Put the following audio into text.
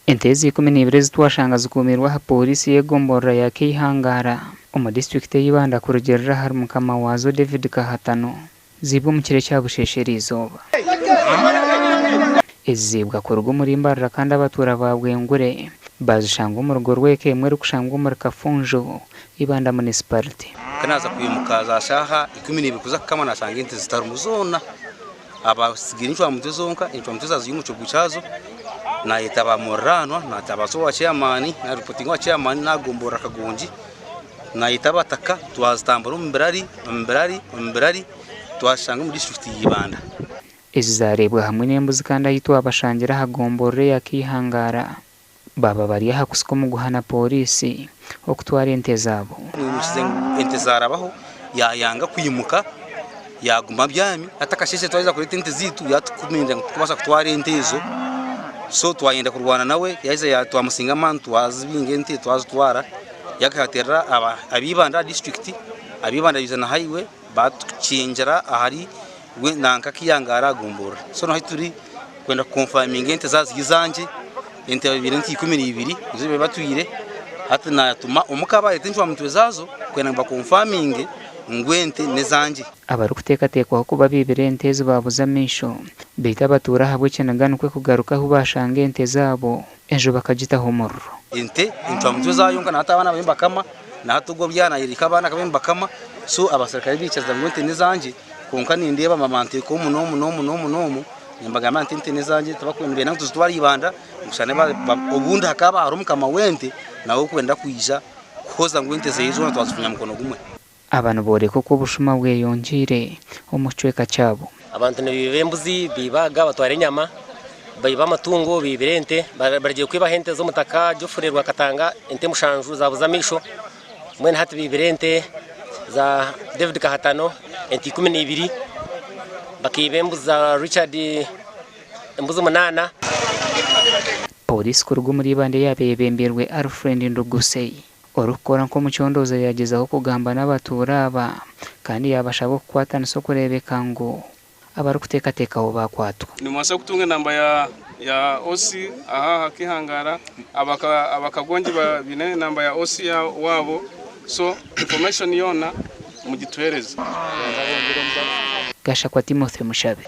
Entezi 12 zitwashanga zikumirwa ha polisi yegombora ya Kihangara mu district y'Ibanda ku rugerera hari mukama wazo David Kahatano zibwo mu kire cya Bushesheri izoba izibwa ku rugo muri Mbarara kandi abatura babwengure bazishanga mu rugo rweke mwe rukushanga mu Kafunjo Ibanda municipality kanaza kwimuka za shaha 12 kuza kama nasanga inte zitaru muzona abasigira inchwa mutezonka inchwa mutezazi y'umuco gwicazo na yitaba moranwa na tabaso wa chairman na reporting wa chairman na gombora kagunji na yitaba taka twazitambura umberari twashanga mu district y'Ibanda izarebwa hamwe n'embuzi kandi ahitwa abashangira hagombore ya Kihangara baba bari hakusiko mu guhana polisi okutwara ente zabo ente zarabaho yanga kwimuka yaguma byami atakasheshe twaiza kureta ente zitu yatukuminda kubasa kutwara ente izo so twayenda kurwana nawe yahize twamusinga man twazibinga ente twazitwara yakaterera abibanda district abibanda bizana highway batukinjira ahari we nanka Kihangara gombora so no hituri kwenda confirming ente zazigizanje ente 2012 zibe batwire hata natuma umukaba etenjwa mutwe zazo kwenda ba confirming ngwente nezanje abari kutekatekwa ko babibire ente zibabuza misho bita batura habwe cyenagano kwe kugaruka aho bashanga ente zabo ejo bakagita homoro ente intwa mutwe zayo ngana hata abana bemba kama na hatugo byana yirika abana kabemba kama so abasirikare bicaza ngwente nezanje konka nindeba mamante ko munomu nimbaga mante ente nezanje tabakwembe nantu zitwari Ibanda mushane obunda hakaba harumukama wente nawo kwenda kuyija koza ngwente zeyizo na twazufunya mukono gumwe abantu boreko ko bushuma bwe yongire umucweka cyabo abantu nebembuzi bibaga batwara inyama bayiba amatungo bibirente baragiye kwiba hente zo mutaka jofurerwa katanga ente mushanju zabuza misho mwene hati bibirente za David Kahatano ente 12 bakibembuza Richard embuzo 8 polisi ku rugo muri Ibanda yabebemberwe Alfred Ndugusei orukora nko mu cyondoza yagezaho kugamba n'abaturaba kandi yabashabo kwatana so kurebeka ngo abari kutekateka aho bakwatwa ni mwasa kutunga namba ya OC aha Kihangara abakagonji babine namba ya OC ya wabo so information yona mugitwereza Gasha kwa Timothy Mushabe.